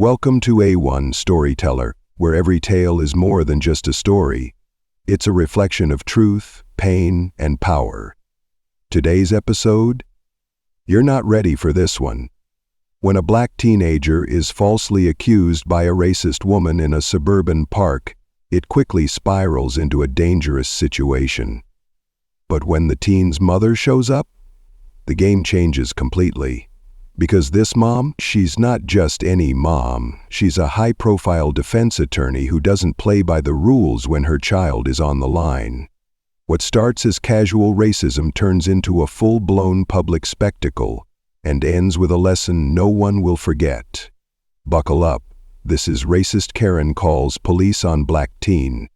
Welcome to A1 Storyteller, where every tale is more than just a story. It's a reflection of truth, pain, and power. Today's episode? You're not ready for this one. When a black teenager is falsely accused by a racist woman in a suburban park, it quickly spirals into a dangerous situation. But when the teen's mother shows up, the game changes completely. Because this mom, she's not just any mom. She's a high-profile defense attorney who doesn't play by the rules when her child is on the line. What starts as casual racism turns into a full-blown public spectacle and ends with a lesson no one will forget. Buckle up. This is Racist Karen Calls Police on Black Teen.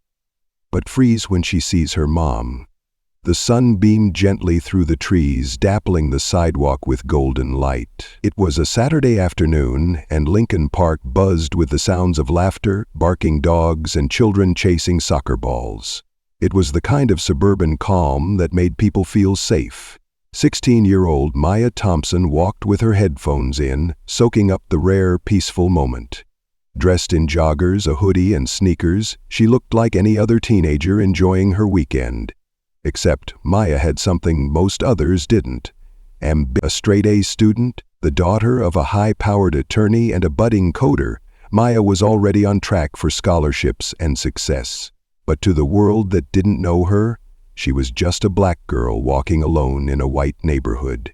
But freeze when she sees her mom. The sun beamed gently through the trees, dappling the sidewalk with golden light. It was a Saturday afternoon, and Lincoln Park buzzed with the sounds of laughter, barking dogs, and children chasing soccer balls. It was the kind of suburban calm that made people feel safe. 16-year-old Maya Thompson walked with her headphones in, soaking up the rare, peaceful moment. Dressed in joggers, a hoodie, and sneakers, she looked like any other teenager enjoying her weekend. Except Maya had something most others didn't. A straight-A student, the daughter of a high-powered attorney and a budding coder, Maya was already on track for scholarships and success. But to the world that didn't know her, she was just a black girl walking alone in a white neighborhood.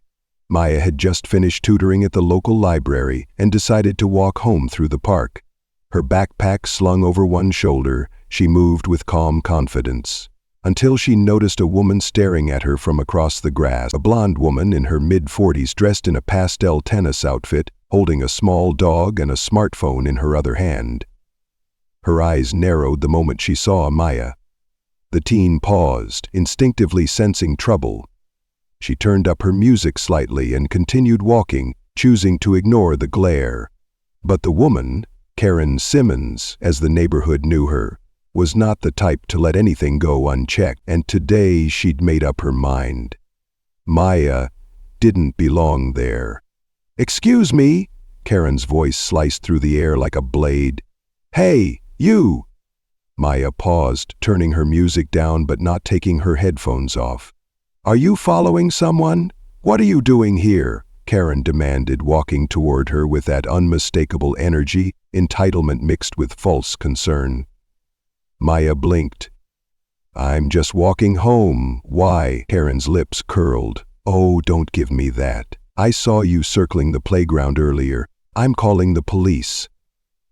Maya had just finished tutoring at the local library and decided to walk home through the park. Her backpack slung over one shoulder, she moved with calm confidence. Until she noticed a woman staring at her from across the grass, a blonde woman in her mid-40s dressed in a pastel tennis outfit, holding a small dog and a smartphone in her other hand. Her eyes narrowed the moment she saw Maya. The teen paused, instinctively sensing trouble. She turned up her music slightly and continued walking, choosing to ignore the glare. But the woman, Karen Simmons, as the neighborhood knew her, was not the type to let anything go unchecked, and today she'd made up her mind. Maya didn't belong there. "Excuse me," Karen's voice sliced through the air like a blade. "Hey, you!" Maya paused, turning her music down but not taking her headphones off. "Are you following someone? What are you doing here?" Karen demanded, walking toward her with that unmistakable energy, entitlement mixed with false concern. Maya blinked. "I'm just walking home." "Why?" Karen's lips curled. "Oh, don't give me that. I saw you circling the playground earlier. I'm calling the police."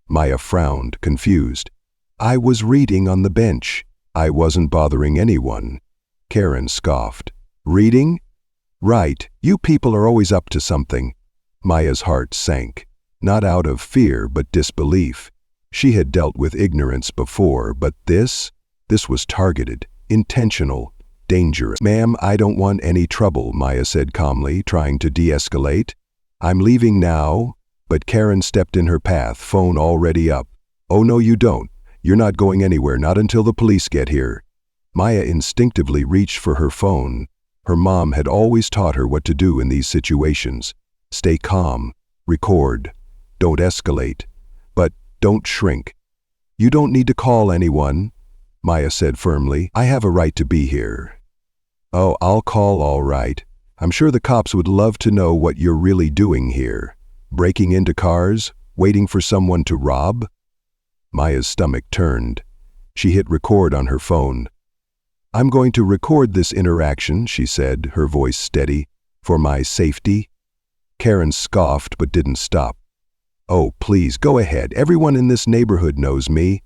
Maya frowned, confused. "I was reading on the bench. I wasn't bothering anyone." Karen scoffed. "Reading? Right, you people are always up to something." Maya's heart sank, not out of fear but disbelief. She had dealt with ignorance before, but this was targeted, intentional, dangerous. "Ma'am, I don't want any trouble," Maya said calmly, trying to de-escalate. "I'm leaving now." But Karen stepped in her path, phone already up. "Oh no, you don't. You're not going anywhere, not until the police get here." Maya instinctively reached for her phone. Her mom had always taught her what to do in these situations. Stay calm, record, don't escalate, but don't shrink. "You don't need to call anyone," Maya said firmly. "I have a right to be here." "Oh, I'll call all right. I'm sure the cops would love to know what you're really doing here. Breaking into cars? Waiting for someone to rob?" Maya's stomach turned. She hit record on her phone. "I'm going to record this interaction," she said, her voice steady, "for my safety." Karen scoffed but didn't stop. "Oh, please, go ahead. Everyone in this neighborhood knows me.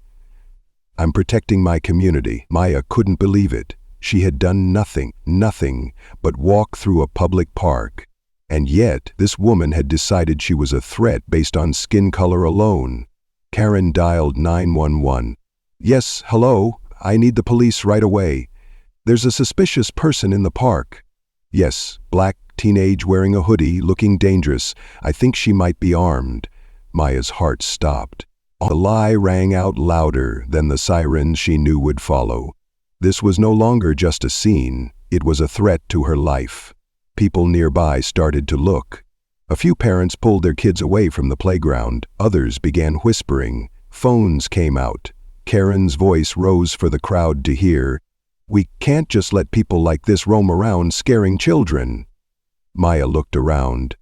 I'm protecting my community." Maya couldn't believe it. She had done nothing but walk through a public park. And yet, this woman had decided she was a threat based on skin color alone. Karen dialed 911. "Yes, hello? I need the police right away. There's a suspicious person in the park." "Yes, black, teenage, wearing a hoodie, looking dangerous. I think she might be armed." Maya's heart stopped. The lie rang out louder than the sirens she knew would follow. This was no longer just a scene, it was a threat to her life. People nearby started to look. A few parents pulled their kids away from the playground. Others began whispering. Phones came out. Karen's voice rose for the crowd to hear. "We can't just let people like this roam around scaring children." Maya looked around.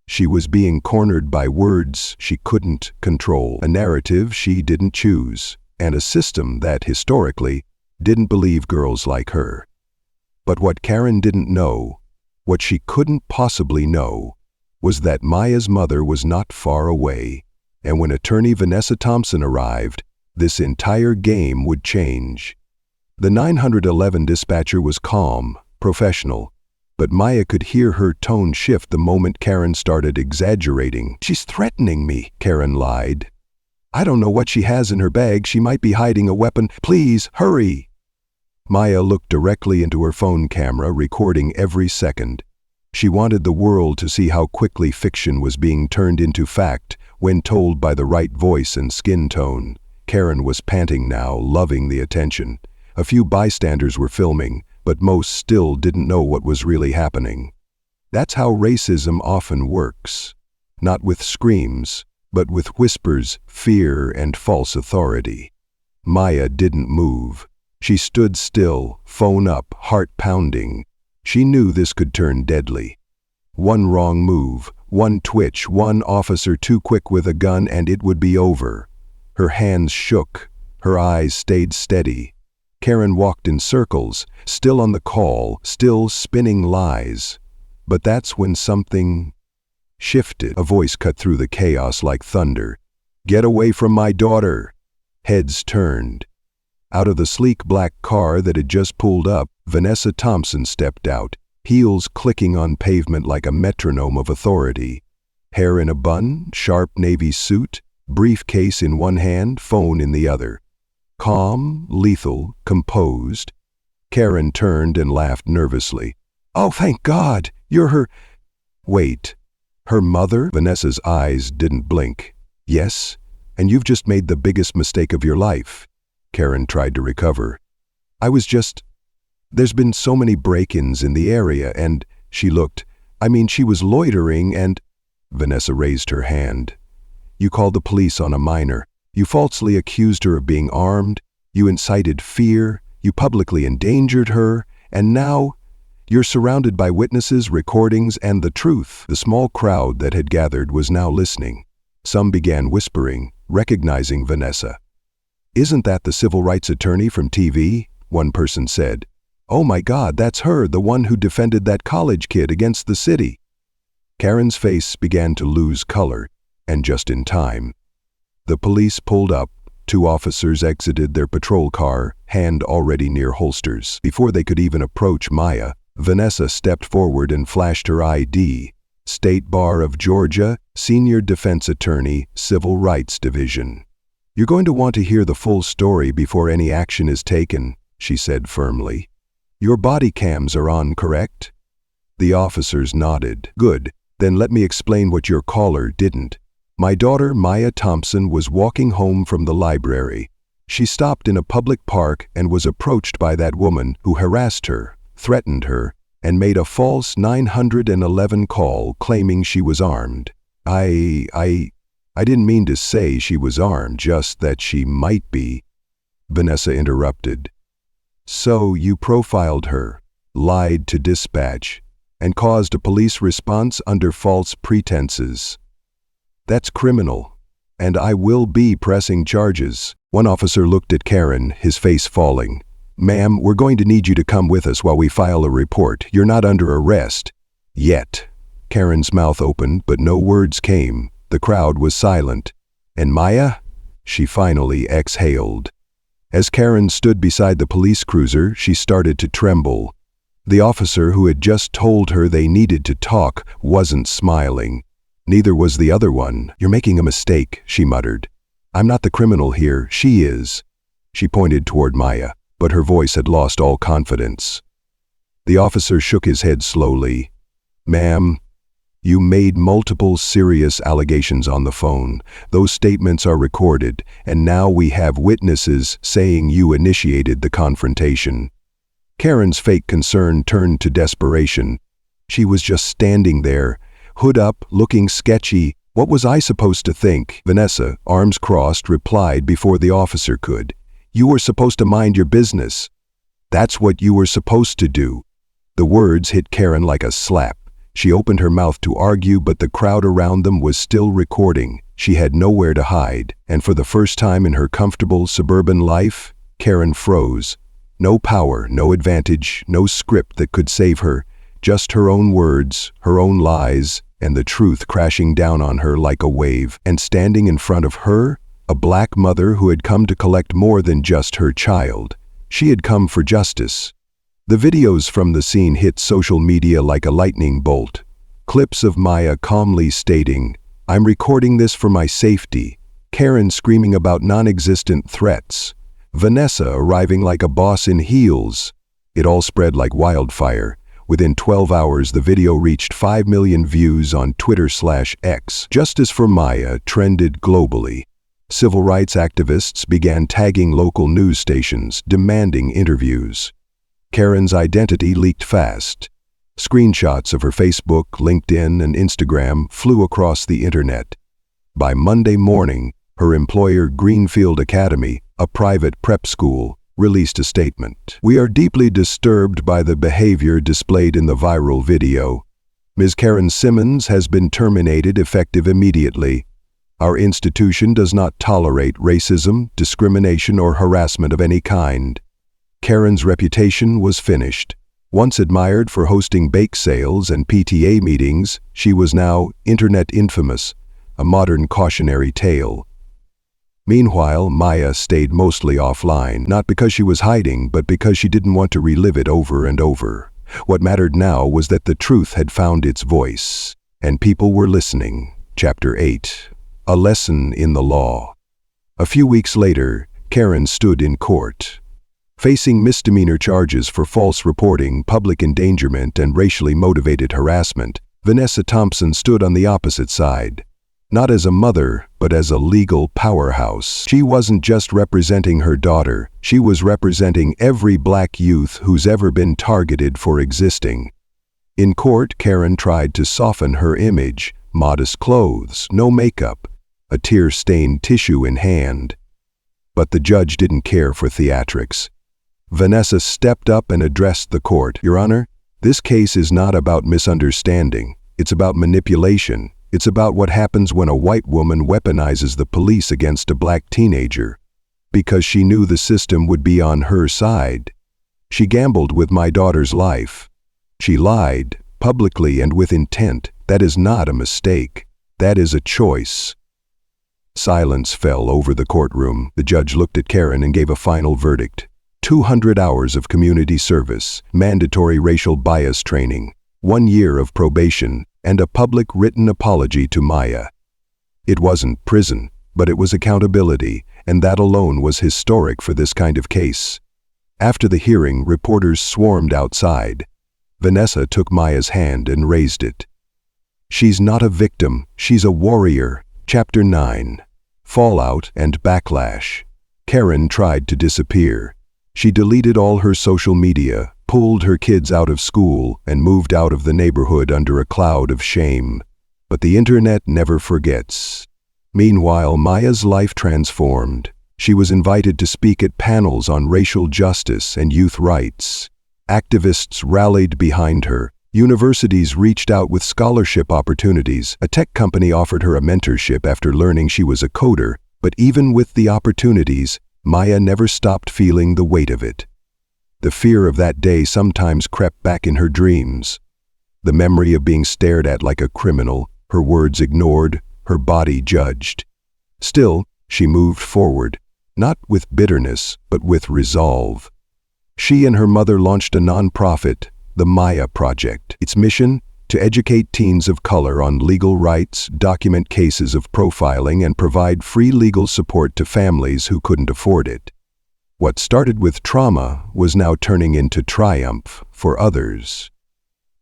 She was being cornered by words she couldn't control, a narrative she didn't choose, and a system that, historically, didn't believe girls like her. But what Karen didn't know, what she couldn't possibly know, was that Maya's mother was not far away, and when attorney Vanessa Thompson arrived, this entire game would change. The 911 dispatcher was calm, professional, but Maya could hear her tone shift the moment Karen started exaggerating. "She's threatening me," Karen lied. "I don't know what she has in her bag. She might be hiding a weapon. Please, hurry." Maya looked directly into her phone camera, recording every second. She wanted the world to see how quickly fiction was being turned into fact when told by the right voice and skin tone. Karen was panting now, loving the attention. A few bystanders were filming, but most still didn't know what was really happening. That's how racism often works. Not with screams, but with whispers, fear, and false authority. Maya didn't move. She stood still, phone up, heart pounding. She knew this could turn deadly. One wrong move, one twitch, one officer too quick with a gun, and it would be over. Her hands shook. Her eyes stayed steady. Karen walked in circles, still on the call, still spinning lies. But that's when something shifted. A voice cut through the chaos like thunder. "Get away from my daughter!" Heads turned. Out of the sleek black car that had just pulled up, Vanessa Thompson stepped out, heels clicking on pavement like a metronome of authority. Hair in a bun, sharp navy suit, briefcase in one hand, phone in the other. Calm, lethal, composed. Karen turned and laughed nervously. "Oh, thank God! You're her—" "Wait. Her mother?" Vanessa's eyes didn't blink. "Yes, and you've just made the biggest mistake of your life." Karen tried to recover. There's been so many break-ins in the area, and," she looked, she was loitering and—" Vanessa raised her hand. "You called the police on a minor. You falsely accused her of being armed. You incited fear. You publicly endangered her. And now, you're surrounded by witnesses, recordings, and the truth." The small crowd that had gathered was now listening. Some began whispering, recognizing Vanessa. "Isn't that the civil rights attorney from TV?" one person said. "Oh my God, that's her, the one who defended that college kid against the city." Karen's face began to lose color, and just in time. The police pulled up. 2 officers exited their patrol car, hand already near holsters. Before they could even approach Maya, Vanessa stepped forward and flashed her ID. State Bar of Georgia, Senior Defense Attorney, Civil Rights Division. "You're going to want to hear the full story before any action is taken," she said firmly. "Your body cams are on, correct?" The officers nodded. "Good. Then let me explain what your caller didn't. My daughter, Maya Thompson, was walking home from the library. She stopped in a public park and was approached by that woman who harassed her, threatened her, and made a false 911 call claiming she was armed. I didn't mean to say she was armed, just that she might be." Vanessa interrupted. "So you profiled her, lied to dispatch, and caused a police response under false pretenses. That's criminal, and I will be pressing charges." One officer looked at Karen, his face falling. "Ma'am, we're going to need you to come with us while we file a report. You're not under arrest. Yet." Karen's mouth opened, but no words came. The crowd was silent. "And Maya?" she finally exhaled. As Karen stood beside the police cruiser, she started to tremble. The officer who had just told her they needed to talk wasn't smiling. Neither was the other one. "You're making a mistake," she muttered. "I'm not the criminal here. She is." She pointed toward Maya, but her voice had lost all confidence. The officer shook his head slowly. "Ma'am, you made multiple serious allegations on the phone. Those statements are recorded, and now we have witnesses saying you initiated the confrontation." Karen's fake concern turned to desperation. She was just standing there, hood up, looking sketchy. What was I supposed to think? Vanessa, arms crossed, replied before the officer could. You were supposed to mind your business. That's what you were supposed to do. The words hit Karen like a slap. She opened her mouth to argue, but the crowd around them was still recording. She had nowhere to hide, and for the first time in her comfortable suburban life, Karen froze. No power, no advantage, no script that could save her. Just her own words, her own lies, and the truth crashing down on her like a wave. And standing in front of her, a black mother who had come to collect more than just her child. She had come for justice. The videos from the scene hit social media like a lightning bolt. Clips of Maya calmly stating, "I'm recording this for my safety." Karen screaming about non-existent threats. Vanessa arriving like a boss in heels. It all spread like wildfire. Within 12 hours, the video reached 5 million views on Twitter/X. Justice for Maya trended globally. Civil rights activists began tagging local news stations, demanding interviews. Karen's identity leaked fast. Screenshots of her Facebook, LinkedIn, and Instagram flew across the internet. By Monday morning, her employer Greenfield Academy, a private prep school, released a statement. "We are deeply disturbed by the behavior displayed in the viral video. Ms. Karen Simmons has been terminated effective immediately. Our institution does not tolerate racism, discrimination, or harassment of any kind." Karen's reputation was finished. Once admired for hosting bake sales and PTA meetings, she was now internet infamous, a modern cautionary tale. Meanwhile, Maya stayed mostly offline, not because she was hiding, but because she didn't want to relive it over and over. What mattered now was that the truth had found its voice, and people were listening. Chapter 8. A Lesson in the Law. A few weeks later, Karen stood in court. Facing misdemeanor charges for false reporting, public endangerment, and racially motivated harassment, Vanessa Thompson stood on the opposite side. Not as a mother, but as a legal powerhouse. She wasn't just representing her daughter, she was representing every black youth who's ever been targeted for existing. In court, Karen tried to soften her image, modest clothes, no makeup, a tear-stained tissue in hand. But the judge didn't care for theatrics. Vanessa stepped up and addressed the court. "Your Honor, this case is not about misunderstanding. It's about manipulation. It's about what happens when a white woman weaponizes the police against a black teenager. Because she knew the system would be on her side. She gambled with my daughter's life. She lied, publicly and with intent. That is not a mistake. That is a choice." Silence fell over the courtroom. The judge looked at Karen and gave a final verdict. 200 hours of community service, mandatory racial bias training, 1 year of probation, and a public written apology to Maya. It wasn't prison, but it was accountability, and that alone was historic for this kind of case. After the hearing, reporters swarmed outside. Vanessa took Maya's hand and raised it. "She's not a victim, she's a warrior." Chapter 9. Fallout and Backlash. Karen tried to disappear. She deleted all her social media, pulled her kids out of school, and moved out of the neighborhood under a cloud of shame. But the internet never forgets. Meanwhile, Maya's life transformed. She was invited to speak at panels on racial justice and youth rights. Activists rallied behind her. Universities reached out with scholarship opportunities. A tech company offered her a mentorship after learning she was a coder. But even with the opportunities, Maya never stopped feeling the weight of it. The fear of that day sometimes crept back in her dreams. The memory of being stared at like a criminal, her words ignored, her body judged. Still, she moved forward, not with bitterness, but with resolve. She and her mother launched a nonprofit, the Maya Project. Its mission? To educate teens of color on legal rights, document cases of profiling, and provide free legal support to families who couldn't afford it. What started with trauma was now turning into triumph for others.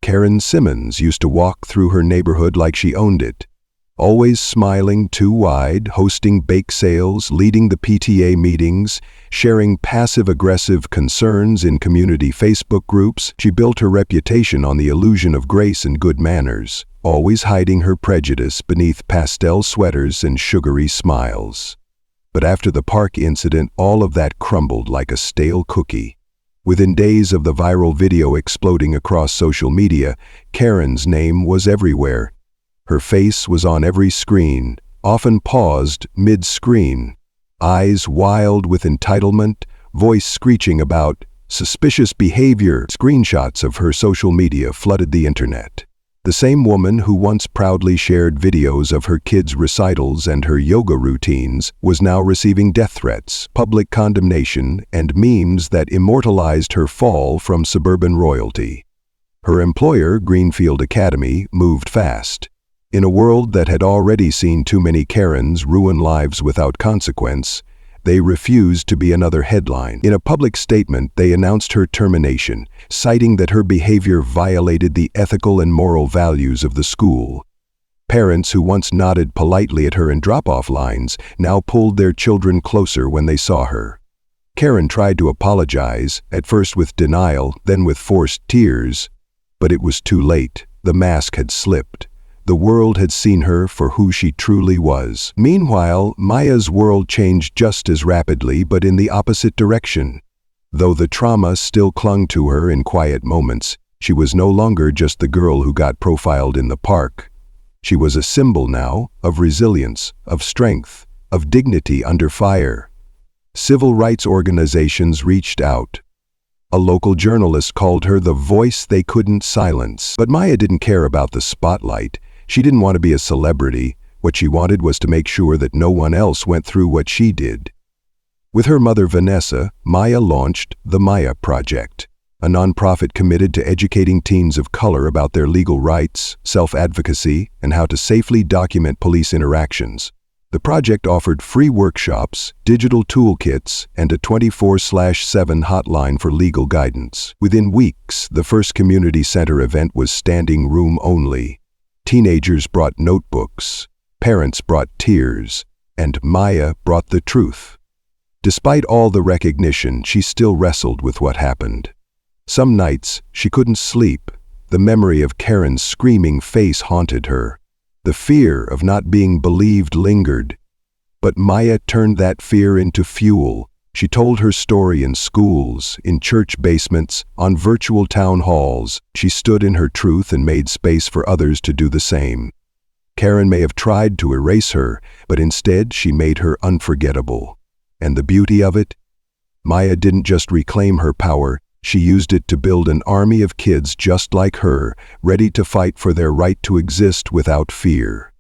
Karen Simmons used to walk through her neighborhood like she owned it. Always smiling too wide, hosting bake sales, leading the PTA meetings, sharing passive-aggressive concerns in community Facebook groups, she built her reputation on the illusion of grace and good manners. always hiding her prejudice beneath pastel sweaters and sugary smiles. But after the park incident, all of that crumbled like a stale cookie. Within days of the viral video exploding across social media, Karen's name was everywhere. Her face was on every screen, often paused mid-screen. Eyes wild with entitlement, voice screeching about suspicious behavior. Screenshots of her social media flooded the internet. The same woman who once proudly shared videos of her kids' recitals and her yoga routines was now receiving death threats, public condemnation, and memes that immortalized her fall from suburban royalty. Her employer, Greenfield Academy, moved fast. In a world that had already seen too many Karens ruin lives without consequence, they refused to be another headline. In a public statement, they announced her termination, citing that her behavior violated the ethical and moral values of the school. Parents who once nodded politely at her in drop-off lines now pulled their children closer when they saw her. Karen tried to apologize, at first with denial, then with forced tears. But it was too late. The mask had slipped. The world had seen her for who she truly was. Meanwhile, Maya's world changed just as rapidly, but in the opposite direction. Though the trauma still clung to her in quiet moments, she was no longer just the girl who got profiled in the park. She was a symbol now of resilience, of strength, of dignity under fire. Civil rights organizations reached out. A local journalist called her the voice they couldn't silence. But Maya didn't care about the spotlight. She didn't want to be a celebrity. What she wanted was to make sure that no one else went through what she did. With her mother Vanessa, Maya launched the Maya Project, a nonprofit committed to educating teens of color about their legal rights, self-advocacy, and how to safely document police interactions. The project offered free workshops, digital toolkits, and a 24/7 hotline for legal guidance. Within weeks, the first community center event was standing room only. Teenagers brought notebooks, parents brought tears, and Maya brought the truth. Despite all the recognition, she still wrestled with what happened. Some nights, she couldn't sleep. The memory of Karen's screaming face haunted her. The fear of not being believed lingered. But Maya turned that fear into fuel. She told her story in schools, in church basements, on virtual town halls. She stood in her truth and made space for others to do the same. Karen may have tried to erase her, but instead she made her unforgettable. And the beauty of it? Maya didn't just reclaim her power, she used it to build an army of kids just like her, ready to fight for their right to exist without fear.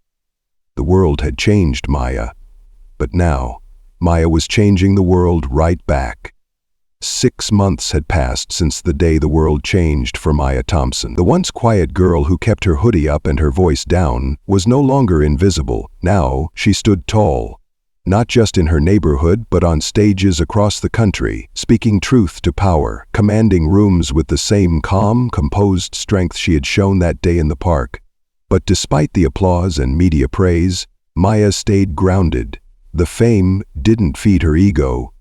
The world had changed Maya, but now, Maya was changing the world right back. 6 months had passed since the day the world changed for Maya Thompson. The once quiet girl who kept her hoodie up and her voice down was no longer invisible. Now she stood tall, not just in her neighborhood but on stages across the country, speaking truth to power, commanding rooms with the same calm, composed strength she had shown that day in the park. But despite the applause and media praise, Maya stayed grounded. The fame didn't feed her ego,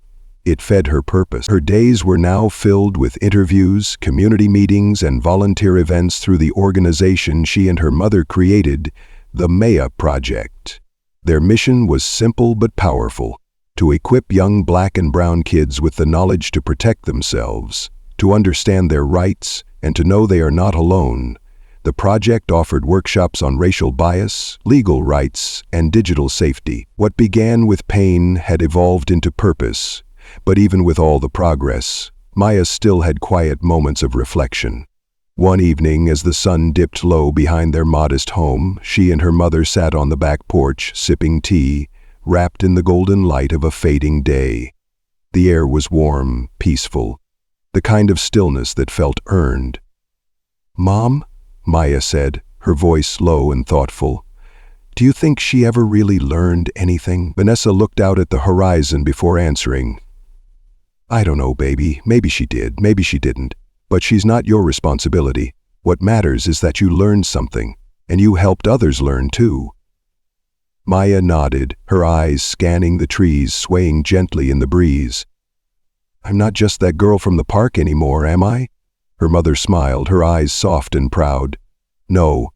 it fed her purpose. Her days were now filled with interviews, community meetings, and volunteer events through the organization she and her mother created, the Maya Project. Their mission was simple but powerful: to equip young black and brown kids with the knowledge to protect themselves, to understand their rights, and to know they are not alone. The project offered workshops on racial bias, legal rights, and digital safety. What began with pain had evolved into purpose, but even with all the progress, Maya still had quiet moments of reflection. One evening, as the sun dipped low behind their modest home, she and her mother sat on the back porch, sipping tea, wrapped in the golden light of a fading day. The air was warm, peaceful, the kind of stillness that felt earned. "Mom," Maya said, her voice low and thoughtful, "do you think she ever really learned anything?" Vanessa looked out at the horizon before answering. "I don't know, baby. Maybe she did, maybe she didn't. But she's not your responsibility. What matters is that you learned something, and you helped others learn too." Maya nodded, her eyes scanning the trees swaying gently in the breeze. "I'm not just that girl from the park anymore, am I?" Her mother smiled, her eyes soft and proud. "No,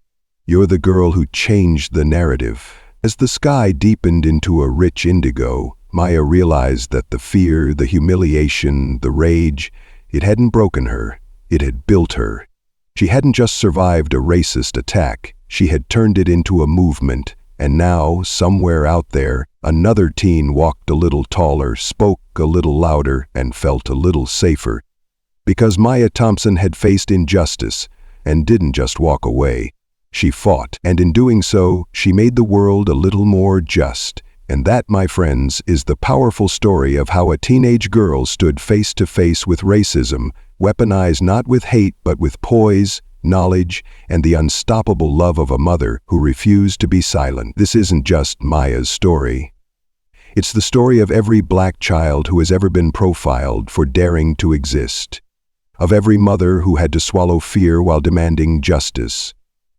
You're the girl who changed the narrative. As the sky deepened into a rich indigo, Maya realized that the fear, the humiliation, the rage, it hadn't broken her, it had built her. She hadn't just survived a racist attack, she had turned it into a movement, and now, somewhere out there, another teen walked a little taller, spoke a little louder, and felt a little safer. Because Maya Thompson had faced injustice, and didn't just walk away. She fought, and in doing so, she made the world a little more just. And that, my friends, is the powerful story of how a teenage girl stood face to face with racism, weaponized not with hate but with poise, knowledge, and the unstoppable love of a mother who refused to be silent. This isn't just Maya's story. It's the story of every black child who has ever been profiled for daring to exist, of every mother who had to swallow fear while demanding justice,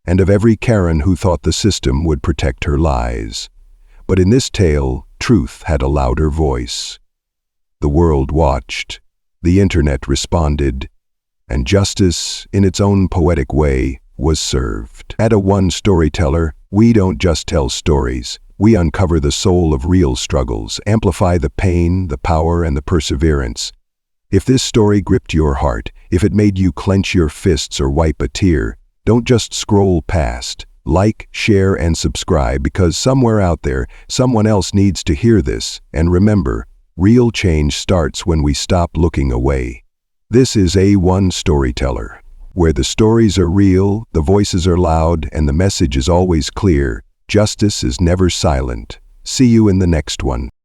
and of every Karen who thought the system would protect her lies. But in this tale, truth had a louder voice. The world watched, the internet responded, and justice, in its own poetic way, was served. At A1 Storyteller, we don't just tell stories. We uncover the soul of real struggles, amplify the pain, the power, and the perseverance. If this story gripped your heart, if it made you clench your fists or wipe a tear, don't just scroll past. Like, share, and subscribe, because somewhere out there, someone else needs to hear this. And remember, real change starts when we stop looking away. This is A1 Storyteller, where the stories are real, the voices are loud, and the message is always clear. Justice is never silent. See you in the next one.